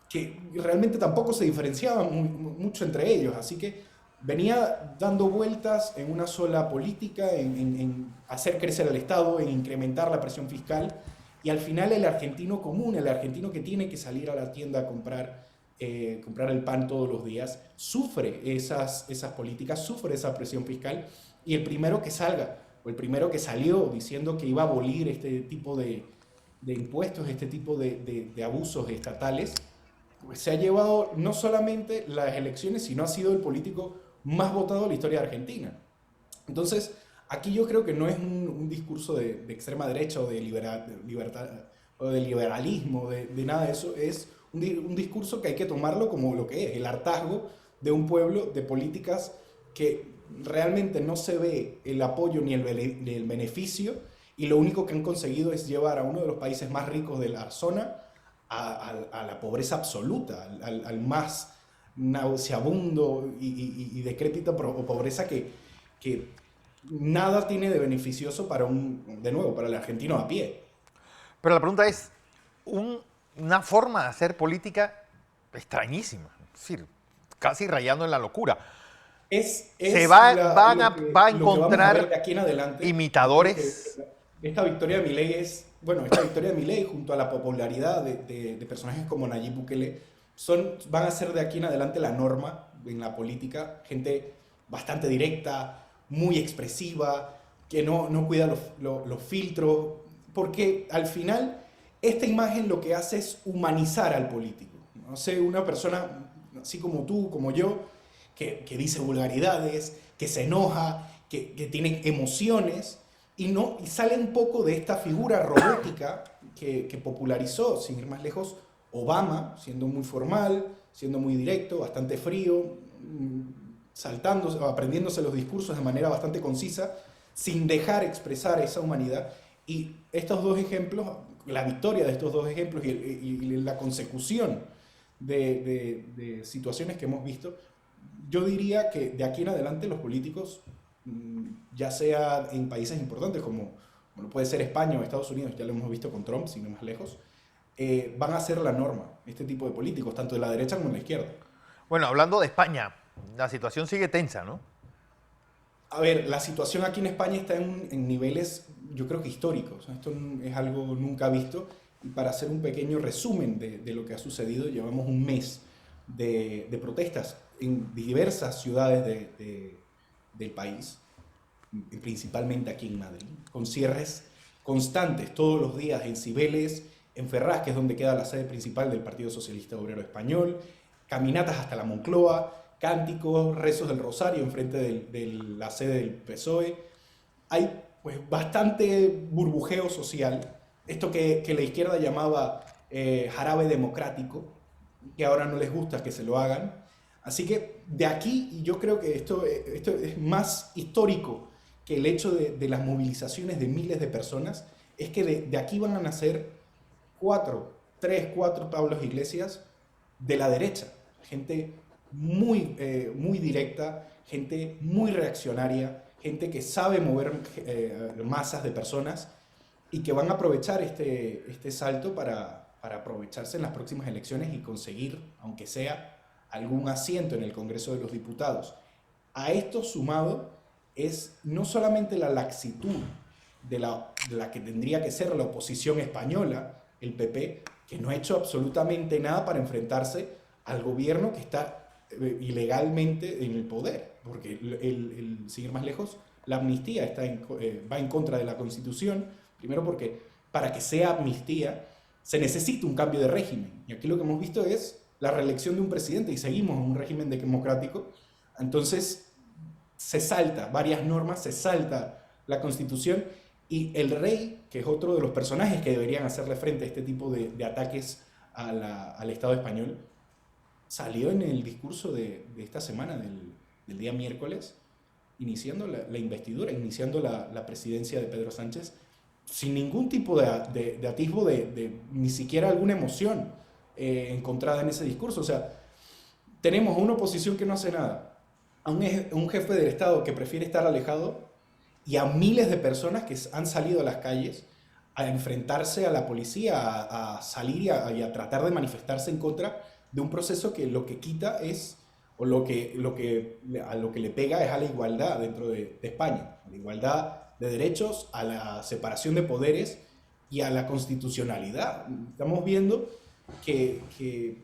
que realmente tampoco se diferenciaban mucho entre ellos, así que venía dando vueltas en una sola política, en hacer crecer el Estado, en incrementar la presión fiscal, y al final el argentino común, el argentino que tiene que salir a la tienda a comprar el pan todos los días, sufre esas políticas, sufre esa presión fiscal, y el primero que salga, o el primero que salió diciendo que iba a abolir este tipo de impuestos, este tipo de abusos estatales, pues se ha llevado no solamente las elecciones, sino ha sido el político más votado de la historia de Argentina. Entonces, aquí yo creo que no es un discurso de extrema derecha o de liberalismo, de nada de eso, es un discurso que hay que tomarlo como lo que es, el hartazgo de un pueblo de políticas que realmente no se ve el apoyo ni el beneficio, y lo único que han conseguido es llevar a uno de los países más ricos de la zona a la pobreza absoluta, al más nauseabundo y decrépita pobreza que nada tiene de beneficioso para el argentino a pie. Pero la pregunta es, una forma de hacer política extrañísima, es decir, casi rayando en la locura. Va a encontrar de aquí en adelante, imitadores. Esta victoria de Milei junto a la popularidad de personajes como Nayib Bukele van a ser de aquí en adelante la norma en la política. Gente bastante directa, muy expresiva, que no cuida los filtros, porque al final esta imagen lo que hace es humanizar al político. No sé, una persona así como tú, como yo, que dice vulgaridades, que se enoja, que tiene emociones, y sale un poco de esta figura robótica que popularizó, sin ir más lejos, Obama, siendo muy formal, siendo muy directo, bastante frío, aprendiéndose los discursos de manera bastante concisa, sin dejar expresar esa humanidad. Y estos dos ejemplos, la victoria de estos dos ejemplos y la consecución de situaciones que hemos visto, yo diría que de aquí en adelante los políticos, ya sea en países importantes como puede ser España o Estados Unidos, ya lo hemos visto con Trump, sin ir más lejos, van a ser la norma, este tipo de políticos, tanto de la derecha como de la izquierda. Bueno, hablando de España, la situación sigue tensa, ¿no? A ver, la situación aquí en España está en niveles, yo creo que históricos. Esto es algo nunca visto. Y para hacer un pequeño resumen de lo que ha sucedido, llevamos un mes de protestas en diversas ciudades del país, principalmente aquí en Madrid, con cierres constantes todos los días en Cibeles, en Ferraz, que es donde queda la sede principal del Partido Socialista Obrero Español, caminatas hasta la Moncloa, cánticos, rezos del Rosario enfrente de la sede del PSOE. Hay pues bastante burbujeo social, esto que la izquierda llamaba jarabe democrático, que ahora no les gusta que se lo hagan. Así que de aquí, y yo creo que esto es más histórico que el hecho de las movilizaciones de miles de personas, es que de aquí van a nacer 4 Pablos Iglesias de la derecha, gente muy directa, gente muy reaccionaria, gente que sabe mover masas de personas y que van a aprovechar este salto para aprovecharse en las próximas elecciones y conseguir, aunque sea, algún asiento en el Congreso de los Diputados. A esto sumado es no solamente la laxitud de la que tendría que ser la oposición española, el PP, que no ha hecho absolutamente nada para enfrentarse al gobierno que está ilegalmente en el poder, porque sin ir más lejos, la amnistía va en contra de la Constitución, primero porque para que sea amnistía se necesita un cambio de régimen, y aquí lo que hemos visto es la reelección de un presidente, y seguimos en un régimen democrático. Entonces se salta varias normas, se salta la Constitución, y el rey, que es otro de los personajes que deberían hacerle frente a este tipo de ataques al Estado español, salió en el discurso de esta semana, del día miércoles, iniciando la investidura, iniciando la presidencia de Pedro Sánchez, sin ningún tipo de atisbo de ni siquiera alguna emoción encontrada en ese discurso. O sea, tenemos a una oposición que no hace nada, a un jefe del Estado que prefiere estar alejado, y a miles de personas que han salido a las calles a enfrentarse a la policía, a salir y a tratar de manifestarse en contra de un proceso que lo que quita es, o a lo que le pega es a la igualdad dentro de España, a la igualdad de derechos, a la separación de poderes y a la constitucionalidad. Estamos viendo que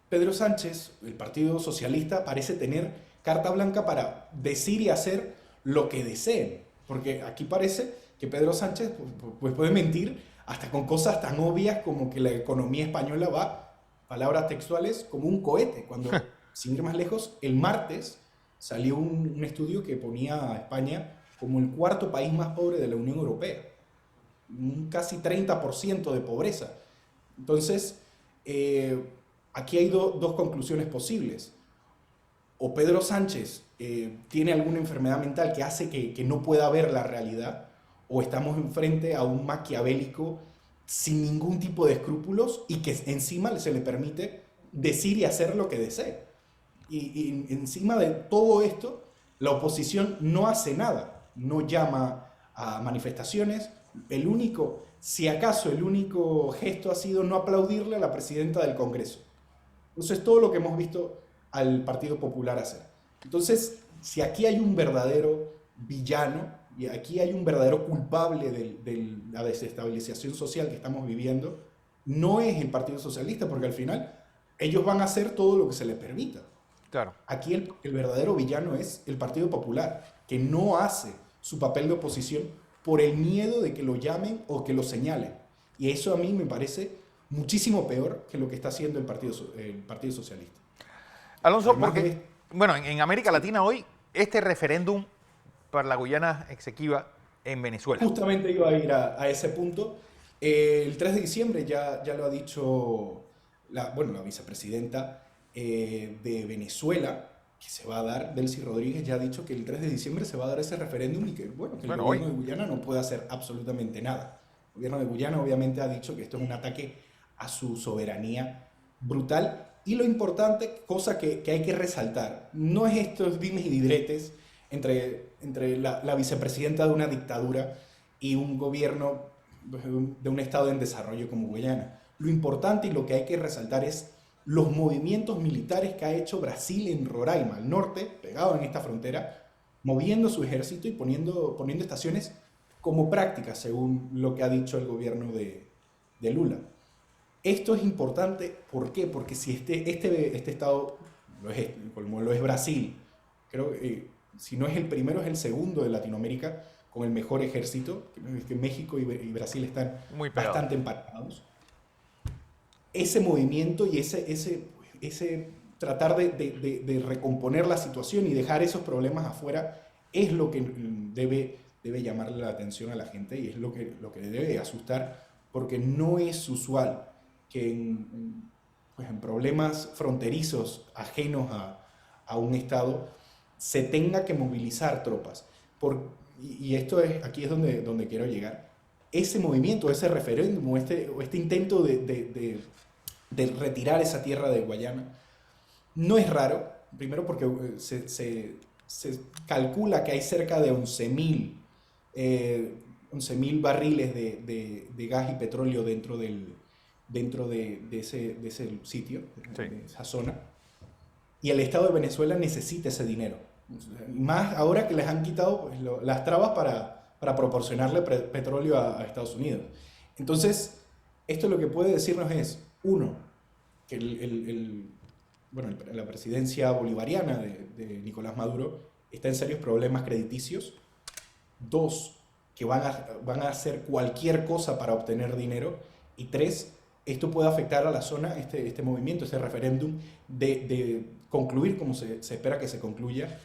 Pedro Sánchez, el Partido Socialista, parece tener carta blanca para decir y hacer lo que deseen, porque aquí parece que Pedro Sánchez pues puede mentir hasta con cosas tan obvias como que la economía española va, palabras textuales, como un cohete, cuando, sin ir más lejos, el martes salió un estudio que ponía a España como el cuarto país más pobre de la Unión Europea, un casi 30% de pobreza. Entonces, aquí hay dos conclusiones posibles. O Pedro Sánchez tiene alguna enfermedad mental que hace que no pueda ver la realidad, o estamos enfrente a un maquiavélico sin ningún tipo de escrúpulos y que encima se le permite decir y hacer lo que desee. Y encima de todo esto, la oposición no hace nada, no llama a manifestaciones. Si acaso el único gesto ha sido no aplaudirle a la presidenta del Congreso. Eso es todo lo que hemos visto al Partido Popular hacer. Entonces, si aquí hay un verdadero villano, y aquí hay un verdadero culpable de la desestabilización social que estamos viviendo, no es el Partido Socialista, porque al final ellos van a hacer todo lo que se les permita. Claro. Aquí el verdadero villano es el Partido Popular, que no hace su papel de oposición por el miedo de que lo llamen o que lo señalen. Y eso a mí me parece muchísimo peor que lo que está haciendo el Partido Socialista. Alonso, Además porque, bueno, en América Latina hoy, este referéndum para la Guyana Esequiba en Venezuela. Justamente iba a ir a ese punto. El 3 de diciembre ya lo ha dicho la vicepresidenta de Venezuela, que se va a dar, Delcy Rodríguez, ya ha dicho que el 3 de diciembre se va a dar ese referéndum y que, el gobierno de Guyana no puede hacer absolutamente nada. El gobierno de Guyana obviamente ha dicho que esto es un ataque a su soberanía brutal. Y lo importante, cosa que hay que resaltar, no es estos dimes y diretes entre la vicepresidenta de una dictadura y un gobierno de un estado en desarrollo como Guyana. Lo importante y lo que hay que resaltar es los movimientos militares que ha hecho Brasil en Roraima, al norte, pegado en esta frontera, moviendo su ejército y poniendo estaciones como prácticas, según lo que ha dicho el gobierno de Lula. Esto es importante, ¿por qué? Porque si este estado, como lo es Brasil, creo que si no es el primero, es el segundo de Latinoamérica con el mejor ejército, que México y Brasil están bastante empatados. Ese movimiento y ese tratar de recomponer la situación y dejar esos problemas afuera es lo que debe llamarle la atención a la gente y es lo que debe asustar, porque no es usual que en problemas fronterizos ajenos a un Estado se tenga que movilizar tropas. Y aquí es donde quiero llegar. Ese movimiento, ese referéndum, o este intento de retirar esa tierra de Guayana, no es raro, primero porque se se calcula que hay cerca de 11.000 barriles de gas y petróleo dentro de ese sitio, de esa zona. Y el Estado de Venezuela necesita ese dinero. Más ahora que les han quitado pues, las trabas para proporcionarle petróleo a Estados Unidos. Entonces, esto lo que puede decirnos es, uno, que la presidencia bolivariana de Nicolás Maduro está en serios problemas crediticios. Dos, que van a hacer cualquier cosa para obtener dinero. Y tres, esto puede afectar a la zona, este movimiento, este referéndum, de concluir como se espera que se concluya,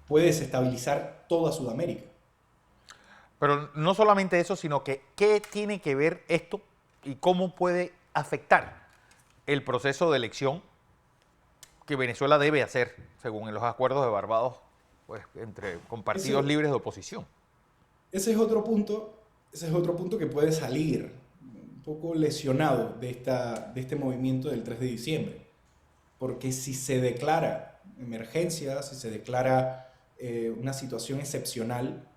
puede desestabilizar toda Sudamérica. Pero no solamente eso, sino que qué tiene que ver esto y cómo puede afectar el proceso de elección que Venezuela debe hacer, según en los acuerdos de Barbados, pues, con partidos libres de oposición. Ese es otro punto que puede salir un poco lesionado de este movimiento del 3 de diciembre. Porque si se declara emergencia, si se declara una situación excepcional,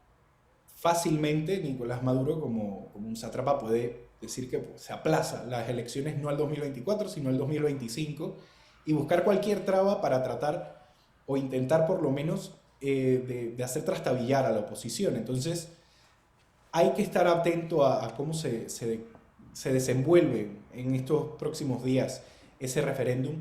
fácilmente Nicolás Maduro, como un sátrapa, puede decir que se aplaza las elecciones no al 2024, sino al 2025, y buscar cualquier traba para tratar o intentar por lo menos de hacer trastabillar a la oposición. Entonces, hay que estar atento a cómo se desenvuelve en estos próximos días ese referéndum.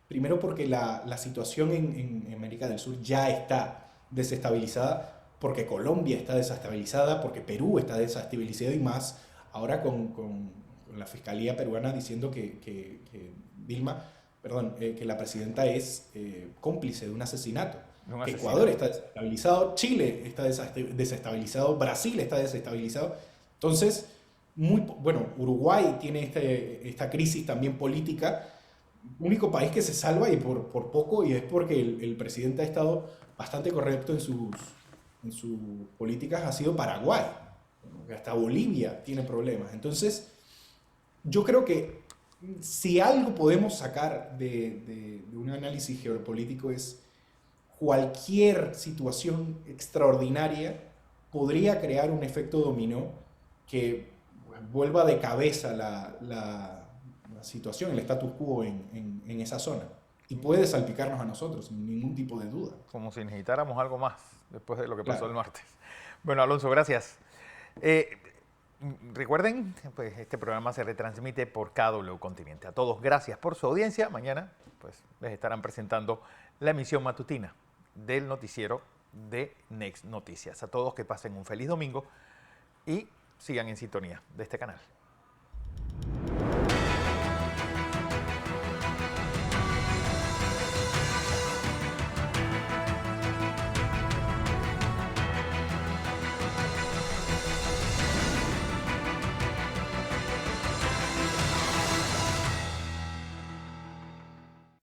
Primero porque la situación en América del Sur ya está desestabilizada, porque Colombia está desestabilizada, porque Perú está desestabilizado y más ahora con la Fiscalía peruana diciendo que la presidenta es cómplice de un asesinato. Que Ecuador está desestabilizado, Chile está desestabilizado, Brasil está desestabilizado. Entonces, Uruguay tiene esta crisis también política. Único país que se salva y por poco, y es porque el presidente ha estado bastante correcto en sus políticas, ha sido Paraguay. Hasta Bolivia tiene problemas. Entonces, yo creo que si algo podemos sacar de un análisis geopolítico es cualquier situación extraordinaria podría crear un efecto dominó que vuelva de cabeza la situación, el status quo en esa zona. Y puede salpicarnos a nosotros, sin ningún tipo de duda. Como si necesitáramos algo más después de lo que pasó Claro. el martes. Bueno, Alonso, gracias. Recuerden, pues este programa se retransmite por KW Continente. A todos, gracias por su audiencia. Mañana pues, les estarán presentando la emisión matutina del noticiero de Next Noticias. A todos que pasen un feliz domingo y sigan en sintonía de este canal.